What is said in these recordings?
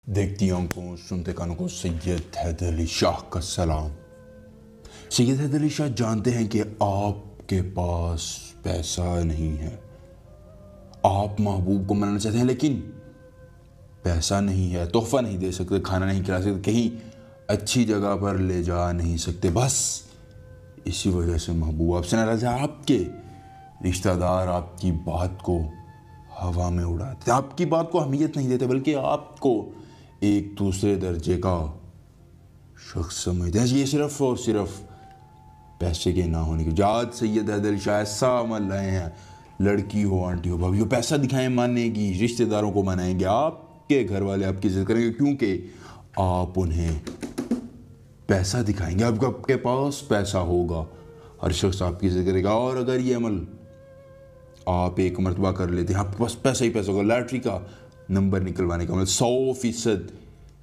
देखती आंखों सुनते कानों को सैयद हैदर अली शाह का सलाम। सैयद हैदर अली शाह जानते हैं कि आपके पास पैसा नहीं है। आप महबूब को मनाना चाहते हैं लेकिन पैसा नहीं है, तोहफा नहीं दे सकते, खाना नहीं खिला सकते, कहीं अच्छी जगह पर ले जा नहीं सकते। बस इसी वजह से महबूब आपसे नाराज है। आपके रिश्तेदार आपकी बात को हवा में उड़ाते, आपकी बात को अहमियत नहीं देते, बल्कि आपको एक दूसरे दर्जे का शख्स समझते हैं। ये सिर्फ और सिर्फ पैसे के ना होने की वजह। आज सैयद हैदर अली शाह ऐसा अमल लाए हैं, लड़की हो, आंटी हो, भाभी हो, पैसा दिखाएं मानेगी, रिश्तेदारों को मनाएंगे, आपके घर वाले आपकी इज्जत करेंगे क्योंकि आप उन्हें पैसा दिखाएंगे। आपके पास पैसा होगा, हर शख्स आपकी इज्जत करेगा। और अगर ये अमल आप एक मरतबा कर लेते हैं, आपके पास पैसा ही पैसा होगा, लॉटरी का नंबर निकलवाने का अमल 100%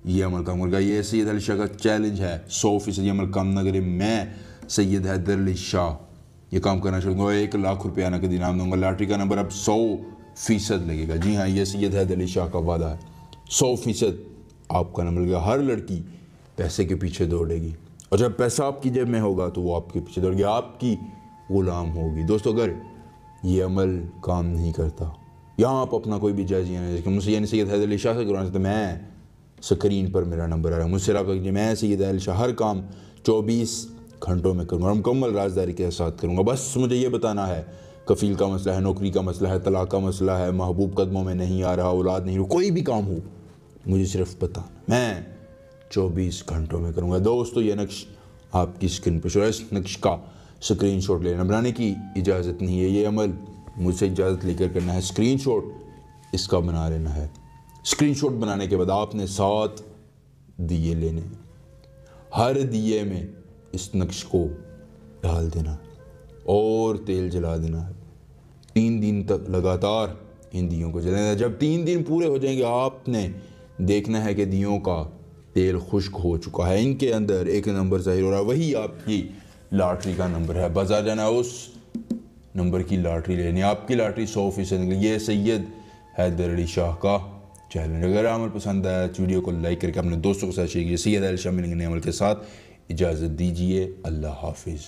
ये अमल काम करेगा। ये सैयद अली शाह का चैलेंज है, 100% ये अमल काम ना करे। मैं सैयद हैदर अली शाह ये काम करना चाहूँगा, 1 लाख रुपया नकद इनाम दूंगा। लॉटरी का नंबर अब 100% लगेगा। जी हाँ, ये सैयद हैदर अली शाह का वादा है, 100% आपका नंबर लगेगा। हर लड़की पैसे के पीछे दौड़ेगी और जब पैसा आपकी जेब में होगा तो वो आपके पीछे दौड़ेगी, आपकी गुलाम होगी। दोस्तों, अगर ये अमल काम नहीं करता या आप अपना कोई भी जायज़ नहीं, मुझसे यानी सैयद हैदर अली शाह से करवाना चाहते, मैं स्क्रीन पर मेरा नंबर आ रहा है, मुझसे रब्ता कीजिए। मैं सैयद हैदर अली शाह हर काम 24 घंटों में करूँगा, मुकम्मल राजदारी के साथ करूँगा। बस मुझे ये बताना है, कफ़ील का मसला है, नौकरी का मसला है, तलाक का मसला है, महबूब कदमों में नहीं आ रहा, औलाद नहीं, कोई भी काम हो मुझे सिर्फ बताना, मैं 24 घंटों में करूँगा। दोस्तों, ये नक्श आपकी स्क्रीन पर शो है, इस नक्श का स्क्रीनशॉट लेना, बनाने की इजाज़त नहीं है। ये अमल मुझसे इजाज़त लेकर करना है, स्क्रीनशॉट इसका बना लेना है। स्क्रीनशॉट बनाने के बाद आपने 7 दिए लेने हैं, हर दिए में इस नक्श को डाल देना और तेल जला देना है। 3 दिन तक लगातार इन दियों को जलाना। जब 3 दिन पूरे हो जाएंगे, आपने देखना है कि दियों का तेल खुश्क हो चुका है, इनके अंदर एक नंबर ज़ाहिर हो रहा है, वही आपकी लॉटरी का नंबर है। बाजार जाना, उस नंबर की लॉटरी लेनी, आपकी लॉटरी 100% निकली। ये सैयद हैदर अली शाह का चैलेंज। अगर अमल पसंद आया, वीडियो को लाइक करके अपने दोस्तों के साथ शेयर कीजिए। सैयद हैदर अली शाह मिलेंगे नए अमल के साथ। इजाज़त दीजिए, अल्लाह हाफिज़।